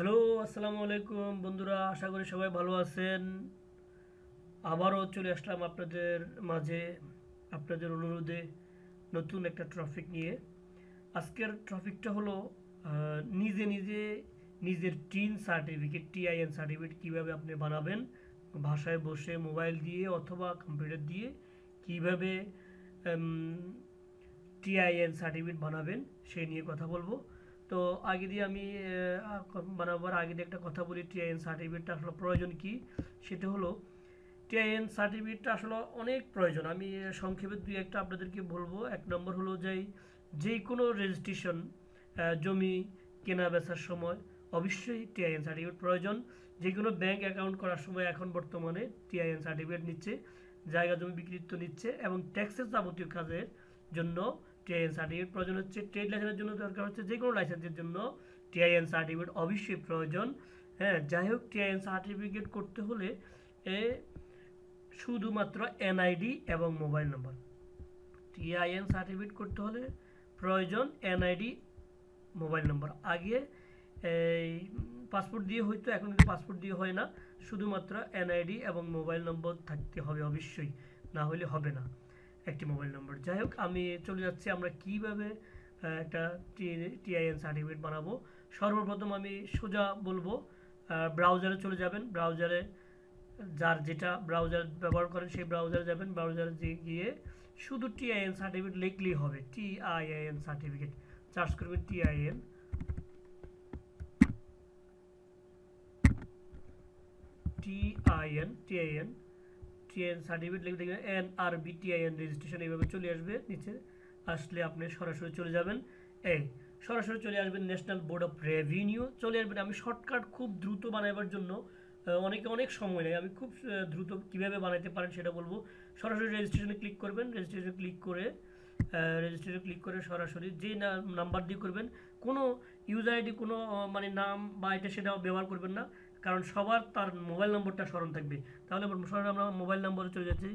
Hello, আসসালামু আলাইকুম বন্ধুরা, আশা করি সবাই ভালো আছেন। আবারও চলে আসলাম আপনাদের মাঝে আপনাদের অনুরোধে নতুন একটা টপিক নিয়ে। আজকের টপিকটা হলো নিজে নিজে নিজের টিন সার্টিফিকেট, টিআইএন সার্টিফিকেট কীভাবে আপনি বানাবেন, বাসায় বসে মোবাইল দিয়ে অথবা কম্পিউটার দিয়ে কীভাবে টিআইএন সার্টিফিকেট বানাবেন সেই নিয়ে কথা বলবো। তো আগে দিয়ে আমি বানাবার আগে দিয়ে একটা কথা বলি, টিআইএন সার্টিফিকেটটা আসলে প্রয়োজন কি। সেটা হলো টিআইএন সার্টিফিকেটটা আসলে অনেক প্রয়োজন। আমি সংক্ষেপে দুই একটা আপনাদেরকে বলবো। এক নম্বর হলো যে কোনো রেজিস্ট্রেশন, জমি কেনা বেচার সময় অবশ্যই টিআইএন সার্টিফিকেট প্রয়োজন। যে কোনো ব্যাংক অ্যাকাউন্ট করার সময় এখন বর্তমানে টিআইএন সার্টিফিকেট নিচ্ছে, জায়গা জমি বিক্রিত নিচ্ছে, এবং ট্যাক্সের যাবতীয় কাজের জন্য টিআইএন সার্টিফিকেট প্রয়োজন হচ্ছে। ট্রেড লাইসেন্সের জন্য দরকার হচ্ছে, যে কোনো লাইসেন্সের জন্য টিআইএন সার্টিফিকেট অবশ্যই প্রয়োজন। হ্যাঁ, যাই হোক, টিআইএন সার্টিফিকেট করতে হলে শুধুমাত্র এনআইডি এবং মোবাইল নম্বর। টিআইএন সার্টিফিকেট করতে হলে প্রয়োজন এনআইডি, মোবাইল নম্বর। আগে এই পাসপোর্ট দিয়ে হইতো, এখন কিন্তু পাসপোর্ট দিয়ে হয় না, শুধুমাত্র এনআইডি এবং মোবাইল নম্বর থাকতে হবে অবশ্যই, না হলে হবে না একটি মোবাইল নম্বর। যাই হোক, আমি চলে যাচ্ছি আমরা কিভাবে একটা টিআইএন সার্টিফিকেট বানাবো। সর্বপ্রথম আমি সোজা বলবো, ব্রাউজারে চলে যাবেন। ব্রাউজারে যার যেটা ব্রাউজার ব্যবহার করেন সেই ব্রাউজারে যাবেন। ব্রাউজারে গিয়ে শুধু টিআইএন সার্টিফিকেট লিখলেই হবে। টিআইএন সার্টিফিকেট সার্চ করবেন। TIN TIN TIN TIN certificate লিখে দেখবেন এনআরবি টিআইএন রেজিস্ট্রেশন এইভাবে চলে আসবে। নিচে আসলে আপনি সরাসরি চলে যাবেন, সরাসরি চলে আসবেন ন্যাশনাল বোর্ড অফ রেভিনিউ চলে আসবেন। আমি শর্টকাট খুব দ্রুত বানাবার জন্য, অনেকে অনেক সময় নেয়, আমি খুব দ্রুত কীভাবে বানাইতে পারেন সেটা বলবো। সরাসরি রেজিস্ট্রেশনে ক্লিক করবেন। রেজিস্ট্রেশনে ক্লিক করে সরাসরি যে নাম্বার দিয়ে করবেন, কোনো ইউজার আইডি, কোনো মানে নাম বা এটা সেটাও ব্যবহার করবেন না, কারণ সবার তার মোবাইল নম্বরটা স্মরণ থাকবে। তাহলে সরাসরি আমরা মোবাইল নম্বরে চলে যাচ্ছি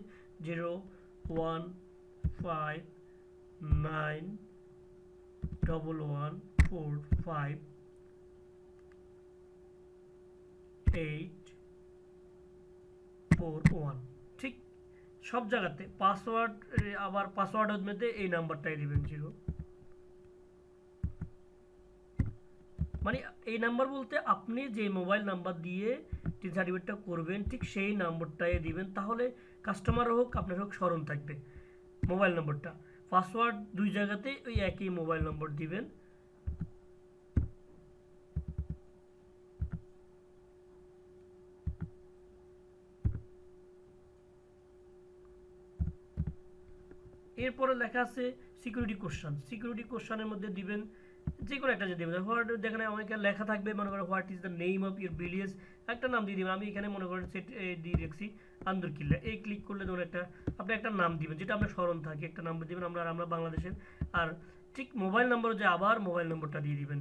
0159145 ঠিক সব জায়গাতে পাসওয়ার্ড, আবার পাসওয়ার্ডের মধ্যে এই নাম্বারটাই দিবেন 0, মানে এই নাম্বার বলতে আপনি যে মোবাইল নাম্বার দিয়ে টিন সার্টিফিকেটটা করবেন ঠিক সেই নাম্বারটাই দিবেন। তাহলে কাস্টমার হোক আপনার হোক স্মরণ থাকবে মোবাইল নম্বরটা। পাসওয়ার্ড দুই জায়গাতে ওই একই মোবাইল নম্বর দিবেন। এরপরে লেখা আছে সিকিউরিটি কোশ্চেন। সিকিউরিটি কোশ্চেনের মধ্যে দিবেন যে কোনো একটা যে দেবেন। হোয়াট দেখেন অনেকে লেখা থাকবে, মনে করেন what is the name of your village, একটা নাম দিয়ে দিবেন। আমি এখানে মনে করেন সেট দিয়ে রেখেছি আন্দরকিল্লা। এই ক্লিক করলে ধরুন আপনি একটা নাম দিবেন যেটা আপনার স্মরণ থাকে, একটা নাম্বার দিবেন। আমরা বাংলাদেশের। আর ঠিক মোবাইল নম্বর যে আবার মোবাইল নম্বরটা দিয়ে দিবেন।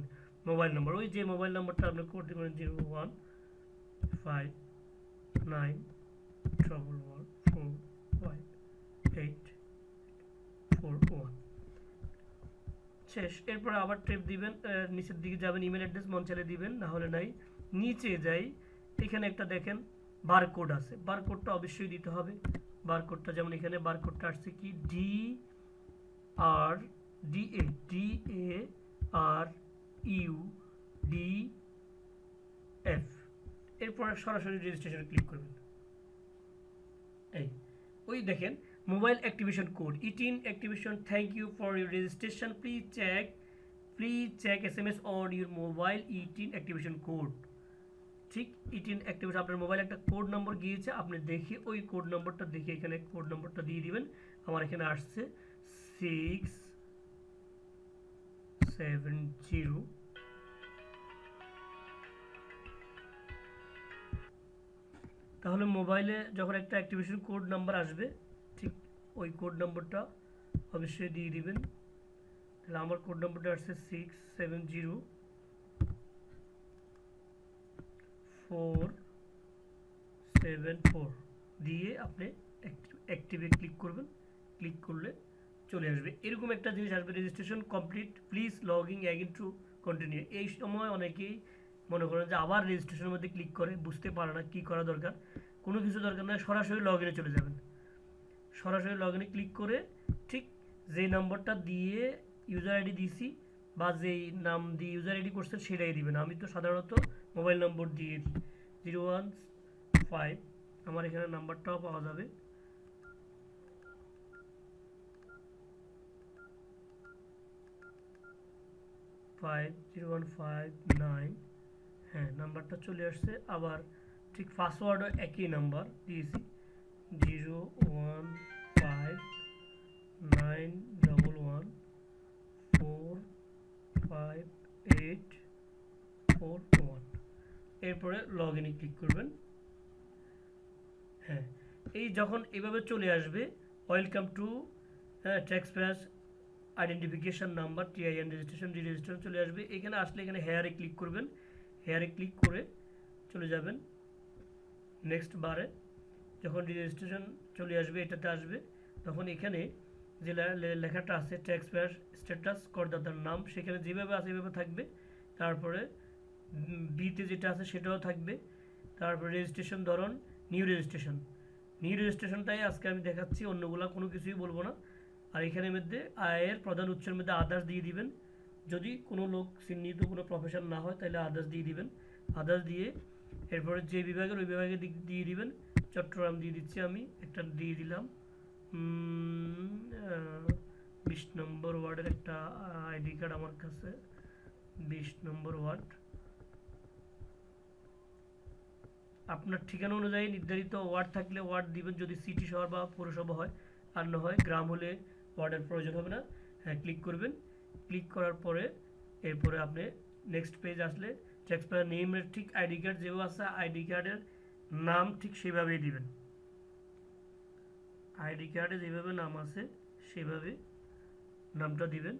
মোবাইল নম্বর ওই যে মোবাইল নম্বরটা আপনি করতে পারেন 01591145841 শেষ। এরপরে আবার টেপ দিবেন, নিচের দিকে যাবেন, ইমেল অ্যাড্রেস মন চাইলে দিবেন, না হলে নাই। নিচে যাই, এখানে একটা দেখেন বারকোড আছে, বারকোডটা অবশ্যই দিতে হবে। বারকোডটা যেমন এখানে বারকোডটা আসছে কি DRDARUDF। এরপর সরাসরি রেজিস্ট্রেশনে ক্লিক করবেন। এই ওই দেখেন mobile activation code, eTIN activation, thank you for your registration, please check SMS on your mobile eTIN activation code. ঠিক ইটিন অ্যাক্টিভেশন, আপনার মোবাইলে একটা কোড নম্বর গিয়েছে, আপনি দেখে ওই কোড নম্বরটা দেখে এখানে কোড নম্বরটা দিয়ে দিবেন। আমার এখানে আসছে 670। তাহলে মোবাইলে যখন একটা অ্যাক্টিভেশন কোড নাম্বার আসবে ঠিক ওই কোড নম্বরটা অবশ্যই দিয়ে দিবেন। তাহলে আমার কোড নম্বরটা আসছে 670-474 দিয়ে আপনি অ্যাক্টিভে ক্লিক করবেন। ক্লিক করলে চলে আসবে এরকম একটা জিনিস আসবে, registration complete, please log in again to continue. এই সময় অনেকেই মনে করেন যে আবার রেজিস্ট্রেশনের মধ্যে ক্লিক করে বুঝতে পারে না কী করা দরকার, কোনো কিছু দরকার নয়, সরাসরি লগ ইনে চলে যাবেন। সরাসরি লগ ইনে ক্লিক করে ঠিক যেই নম্বরটা দিয়ে ইউজার আইডি দিছি বা যেই নাম দিয়ে ইউজার আইডি করছেন সেটাই দিবেন। আমি তো সাধারণত মোবাইল নম্বর দিয়ে দিই 015, আমার এখানে নাম্বারটাও পাওয়া যাবে। 50159, হ্যাঁ নাম্বারটা চলে আসছে। আবার ঠিক পাসওয়ার্ডও একই নাম্বার দিয়েছি 01591145841। এরপরে লগ ইনে ক্লিক করবেন। হ্যাঁ, এই যখন এভাবে চলে আসবে welcome to taxpayers identification number TIN registration registration চলে আসবে। এখানে আসলে এখানে হেয়ারে ক্লিক করবেন, হেয়ারে ক্লিক করে চলে যাবেন নেক্সট বারে। যখন রেজিস্ট্রেশন চলে আসবে এটাতে আসবে, তখন এখানে যে লেখাটা আছে ট্যাক্সপেয়ার স্ট্যাটাস করদাতার নাম সেখানে যেভাবে আছে এভাবে থাকবে। তারপরে বিতে যেটা আছে সেটাও থাকবে। তারপরে রেজিস্ট্রেশন ধরন নিউ রেজিস্ট্রেশন, নিউ রেজিস্ট্রেশনটাই আজকে আমি দেখাচ্ছি, অন্যগুলা কোনো কিছুই বলবো না। আর এখানের মধ্যে আয়ের প্রধান উৎসের মধ্যে আদার্স দিয়ে দিবেন। যদি কোনো লোক চিহ্নিত কোনো প্রফেশন না হয় তাহলে আদার্স দিয়ে দিবেন। আদার্স দিয়ে এরপরে যে বিভাগের ওই বিভাগে দিয়ে দিবেন। চট্টগ্রাম দিয়ে দিচ্ছি, আমি একটা দিয়ে দিলাম 20 নম্বর ওয়ার্ডের একটা আইডি কার্ড আমার কাছে, 20 নম্বর ওয়ার্ড। আপনার ঠিকানা অনুযায়ী নির্ধারিত ওয়ার্ড থাকলে ওয়ার্ড দিবেন, যদি সিটি শহর বা পৌরসভা হয়, আর না হয় গ্রাম হলে ওয়ার্ডের প্রয়োজন হবে না। হ্যাঁ, ক্লিক করবেন। ক্লিক করার পরে এরপরে আপনি নেক্সট পেজ আসলে ট্যাক্সপেয়ার নেমের ঠিক আইডি কার্ড যেভাবে আছে আইডি কার্ডের নাম ঠিক সেভাবেই দিবেন। আইডি কার্ডে যেভাবে নাম আছে সেভাবে নামটা দিবেন।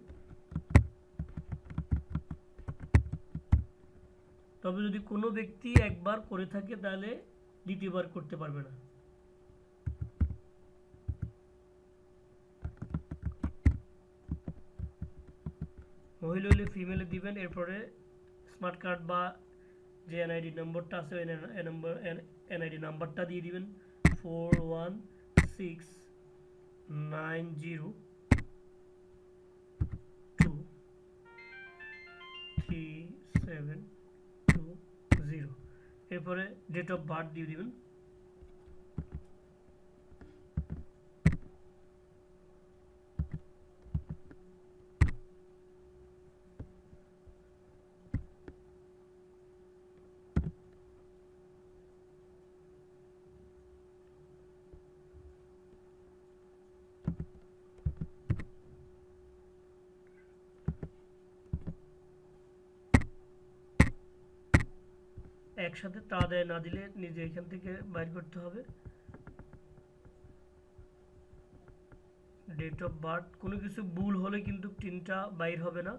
তবে যদি কোনো ব্যক্তি একবার করে থাকে তাহলে দ্বিতীয়বার করতে পারবে না। মহিলা হলে ফিমেলে দিবেন। এরপরে স্মার্ট কার্ড বা যে এনআইডি নম্বরটা আছে এনআইডি নাম্বারটা দিয়ে দিবেন 4169023720। এরপরে ডেট অফ বার্থ দিয়ে দিবেন। একসাথে তাড়াতাড়ি না দিলে নিজে এখান থেকে বাইর করতে হবে। ডেট অফ বার্থ কোনো কিছু ভুল হলে কিন্তু তিনটা বাইর হবে না,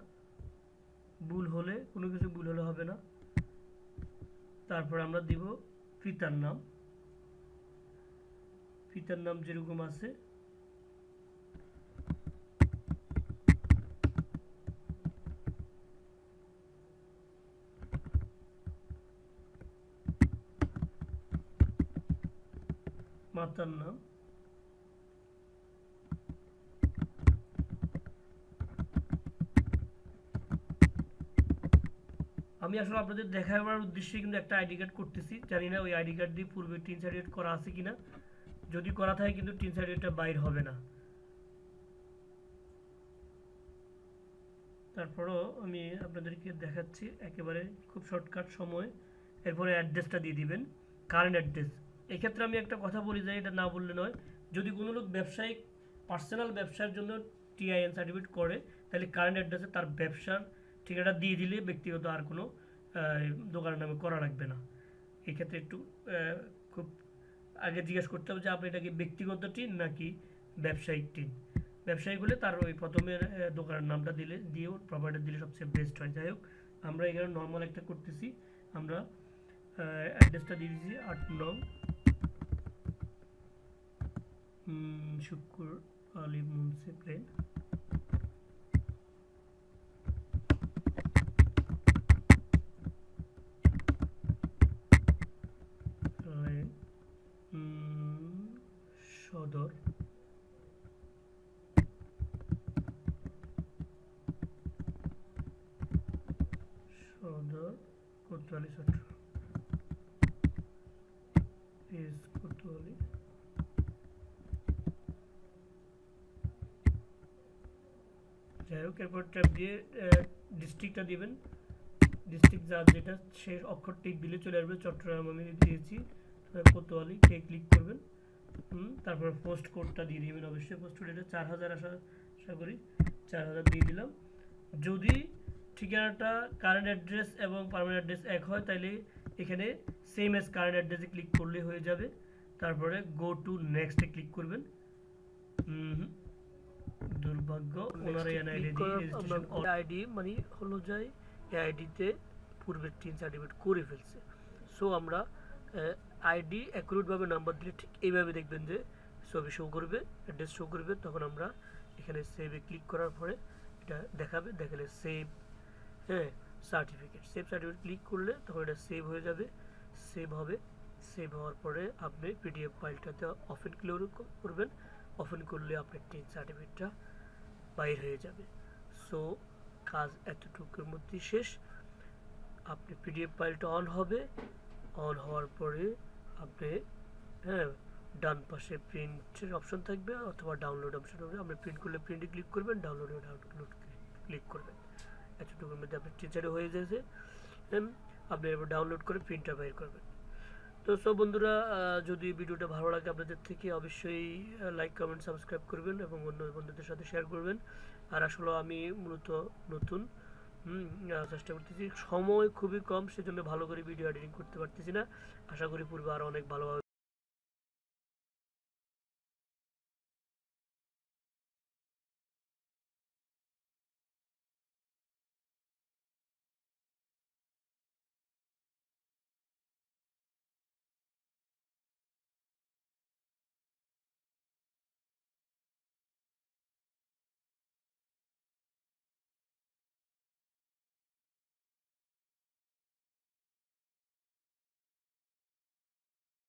ভুল হলে কোনো কিছু ভুল হলে হবে না। তারপর আমরা দিব পিতার নাম, পিতার নাম যেরকম আছে মাতার নাম, আমি আসলে আপনাদের দেখাবার উদ্দেশ্যে কিন্তু একটা আইডি কার্ড করতেছি, জানি না ওই আইডি কার্ড দিয়ে পূর্বে টিন সার্টিফিকেট করা আছে কিনা। যদি করা থাকে কিন্তু টিন সার্টিফিকেটটা বাইর হবে না। তারপরও আমি আপনাদেরকে দেখাচ্ছি একেবারে খুব শর্টকাট সময়। এরপরে অ্যাড্রেসটা দিয়ে দিবেন, কারেন্ট অ্যাড্রেস। এক্ষেত্রে আমি একটা কথা বলি যে এটা না বললে নয়, যদি কোনো লোক ব্যবসায়িক পার্সোনাল ব্যবসার জন্য টিআইএন সার্টিফিকেট করে তাহলে কারেন্ট অ্যাড্রেসে তার ব্যবসার ঠিকানা দিয়ে দিলে ব্যক্তিগত আর কোনো দোকানের নামে করা লাগবে না। এক্ষেত্রে একটু খুব আগে জিজ্ঞেস করতে হবে যে আপনি এটাকে ব্যক্তিগত টিন নাকি ব্যবসায়িক টিন। ব্যবসায়িক হলে তার ওই প্রথমের দোকানের নামটা দিলে দিয়েও প্রোভাইডার দিলে সবচেয়ে বেস্ট হয়। যাই হোক, আমরা এখানে নর্মাল একটা করতেছি। আমরা অ্যাড্রেসটা দিয়ে দিয়েছি 8 নং শুক্র আলী মুন্সি প্লেন। কোতোয়ালি চট্টগ্রাম, পেজ কোতোয়ালি। যাই হোক, এরপর ট্যাব দিয়ে ডিস্ট্রিক্টটা দিবেন। ডিস্ট্রিক্ট যার যেটা সে অক্ষর টিক দিলে চলে আসবে। চট্টগ্রাম আমি দিয়েছি, কোতোয়ালি কে ক্লিক করবেন। তারপর পোস্ট কোডটা দিয়ে দিবেন। অবশ্যই পোস্ট কোড এটা 4000 আশা করি 4000 দিয়ে দিলাম। যদি ঠিকানাটা কারেন্ট অ্যাড্রেস এবং পার্মানেন্ট অ্যাড্রেস এক হয় তাহলে এখানে সেম এজ কারেন্ট অ্যাড্রেসে ক্লিক করলে হয়ে যাবে। তারপরে গো টু নেক্সটে ক্লিক করবেন। দুর্ভাগ্য ওনার এনআইডি রেজিস্ট্রেশন আইডি মানে হলো যায় এআইডিতে পূর্বের টিন সার্টিফিকেট করে ফেলছে। সো আমরা আইডি অ্যাকুরেটভাবে নাম্বার দিলে ঠিক এইভাবে দেখবেন যে ছবি শো করবে, অ্যাড্রেস শো করবে। তখন আমরা এখানে সেভে ক্লিক করার পরে এটা দেখাবে, দেখালে সেভ সার্টিফিকেট ক্লিক করলে তখন এটা সেভ হয়ে যাবে। সেভ হবে, সেভ হওয়ার পরে আপনি পিডিএফ ফাইলটাতে ওপেন করবেন। ওপেন করলে আপনার টিন সার্টিফিকেটটা বাইর হয়ে যাবে। সো কাজ এতটুকুর মধ্যেই শেষ। আপনি পিডিএফ ফাইলটা অন হবে, অন হওয়ার পরে আপনি ডান পাশে প্রিন্টের অপশন থাকবে অথবা ডাউনলোড অপশন হবে। আপনি প্রিন্ট করলে প্রিন্টে ক্লিক করবেন, ডাউনলোডে ডাউনলোড ক্লিক করবেন। এতটুকুর মধ্যে আপনার টিচারে হয়ে যাচ্ছে। আপনি এবার ডাউনলোড করে প্রিন্টটা বের করবেন। তো সব বন্ধুরা, যদি ভিডিওটা ভালো লাগে আপনাদের থেকে অবশ্যই লাইক কমেন্ট সাবস্ক্রাইব করবেন এবং অন্য বন্ধুদের সাথে শেয়ার করবেন। আর আসলে আমি মূলত নতুন চেষ্টা করতেছি, সময় খুবই কম, সেজন্য ভালো করে ভিডিও এডিটিং করতে পারতেছি না। আশা করি পূর্বে আরও অনেক ভালোভাবে